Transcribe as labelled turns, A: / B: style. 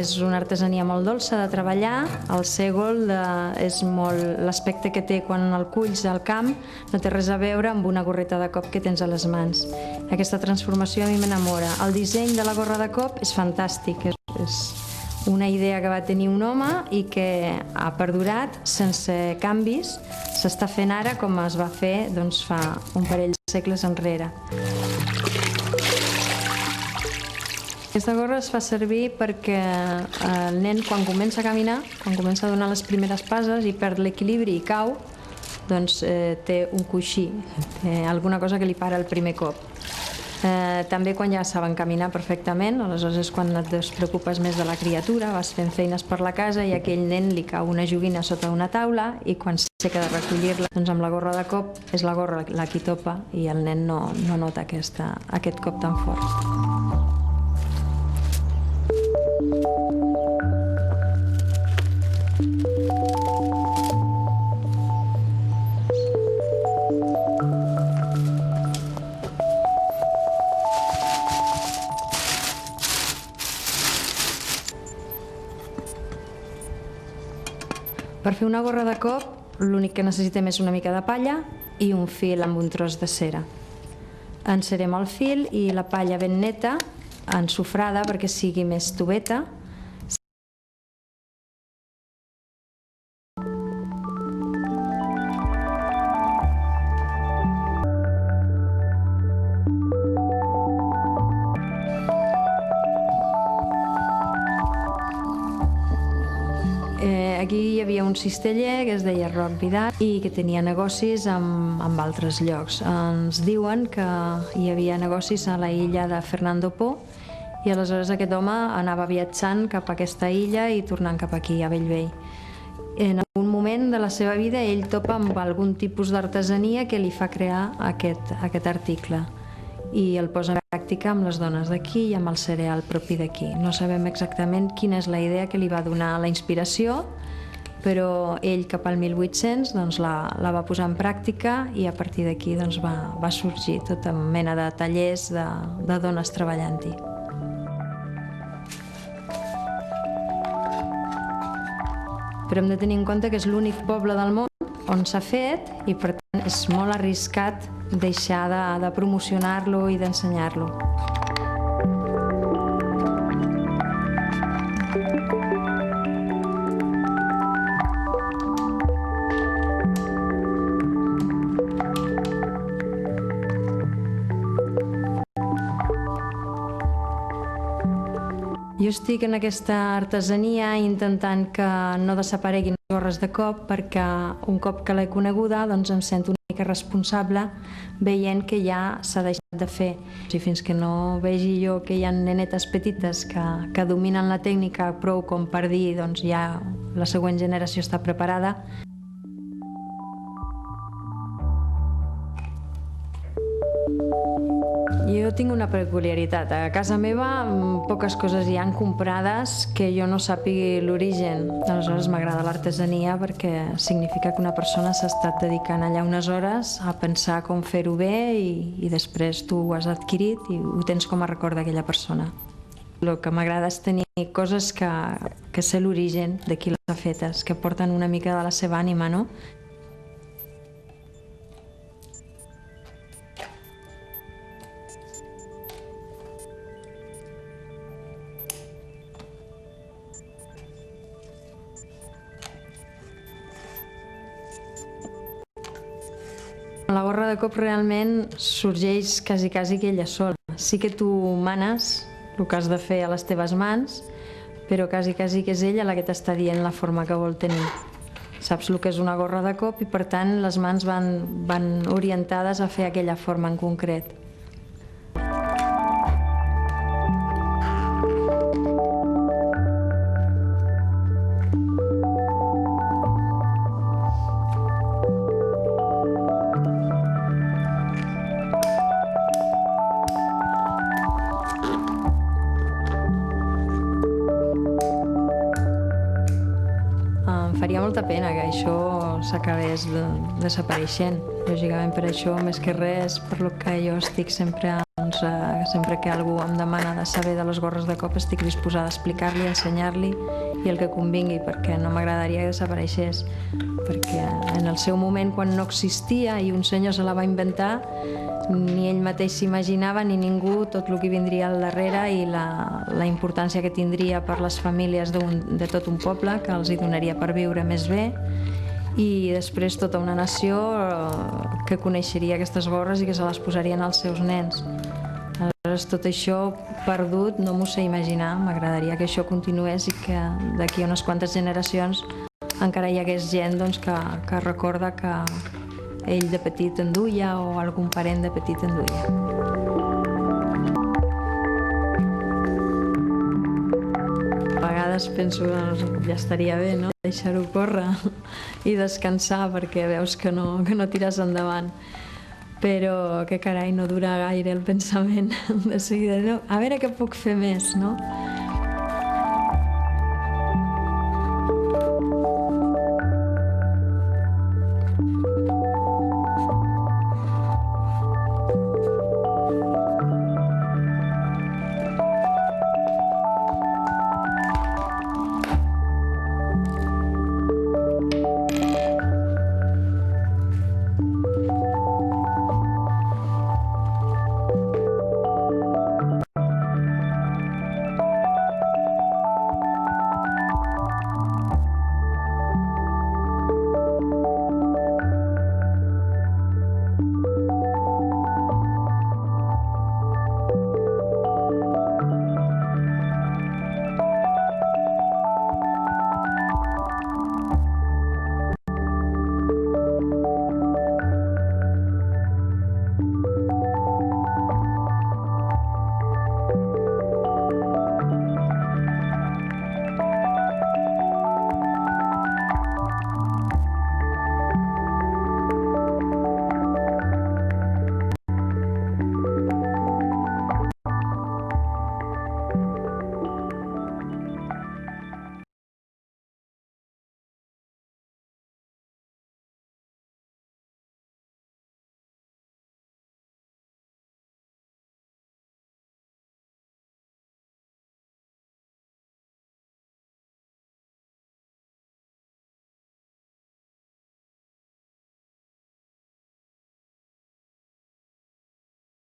A: És una artesania molt dolça de treballar. El sègol és molt... L'aspecte que té quan el culls al camp no té res a veure amb una gorreta de cop que tens a les mans. Aquesta transformació a mi m'enamora. El disseny de la gorra de cop és fantàstic. És una idea que va tenir un home i que ha perdurat sense canvis. S'està fent ara com es va fer fa un parell de segles enrere. Aquesta gorra es fa servir perquè el nen, quan comença a caminar, quan comença a donar les primeres passes i perd l'equilibri i cau, doncs té un coixí, té alguna cosa que li para el primer cop. També quan ja saben caminar perfectament, aleshores és quan et despreocupes més de la criatura, vas fent feines per la casa i a aquell nen li cau una joguina sota una taula i quan s'aixeca de recollir-la, doncs amb la gorra de cop és la gorra la qui topa i el nen no nota aquest cop tan fort. Per fer una gorra de cop, l'únic que necessitem és una mica de palla i un fil amb un tros de cera. Encerem el fil i la palla ben neta, ensofrada perquè sigui més toveta. Aquí hi havia un cisteller que es deia Roc Vidal i que tenia negocis amb altres llocs. Ens diuen que hi havia negocis a la illa de Fernando Po i aleshores aquest home anava viatjant cap a aquesta illa i tornant cap aquí, a Bellvei. En algun moment de la seva vida ell topa amb algun tipus d'artesania que li fa crear aquest article i el posa en pràctica amb les dones d'aquí i amb el cereal propi d'aquí. No sabem exactament quina és la idea que li va donar la inspiració, però ell cap al 1800 la va posar en pràctica i a partir d'aquí va sorgir tota mena de tallers de dones treballant-hi. Però hem de tenir en compte que és l'únic poble del món on s'ha fet i per tant és molt arriscat deixar de promocionar-lo i d'ensenyar-lo. Jo estic en aquesta artesania intentant que no desapareguin les gorres de cop perquè un cop que l'he coneguda em sento una mica responsable veient que ja s'ha deixat de fer. I fins que no vegi jo que hi ha nenetes petites que dominen la tècnica prou com per dir ja la següent generació està preparada. Jo tinc una peculiaritat. A casa meva poques coses hi han comprades que jo no sàpigui l'origen. Aleshores m'agrada l'artesania perquè significa que una persona s'ha estat dedicant allà unes hores a pensar com fer-ho bé i després tu ho has adquirit i ho tens com a record d'aquella persona. El que m'agrada és tenir coses que sé l'origen de qui les ha fetes, que porten una mica de la seva ànima, no? La gorra de cop realment sorgeix quasi que ella sola. Sí que tu manes el que has de fer a les teves mans, però quasi que és ella la que t'està dient la forma que vol tenir. Saps el que és una gorra de cop i per tant les mans van orientades a fer aquella forma en concret. Faria molta pena que això s'acabés desapareixent. Lògicament per això, més que res, per lo que jo estic sempre doncs, sempre que algú em demana de saber de les gorres de cop estic disposada a explicar-li, a ensenyar-li i el que convingui, perquè no m'agradaria que desapareixés, perquè en el seu moment, quan no existia i un senyor se la va inventar, ni ell mateix s'imaginava ni ningú tot el que vindria al darrere i la importància que tindria per les famílies de tot un poble, que els hi donaria per viure més bé, i després tota una nació que coneixeria aquestes gorres i que se les posarien als seus nens. Aleshores, tot això perdut no m'ho sé imaginar. M'agradaria que això continués i que d'aquí a unes quantes generacions encara hi hagués gent que recorda que ell de petit en duia o algun parent de petit en duia. A vegades penso que ja estaria bé, no? Deixar-ho córrer i descansar perquè veus que no tires endavant. Però que carai, no dura gaire el pensament de seguida. No, a veure què puc fer més, no?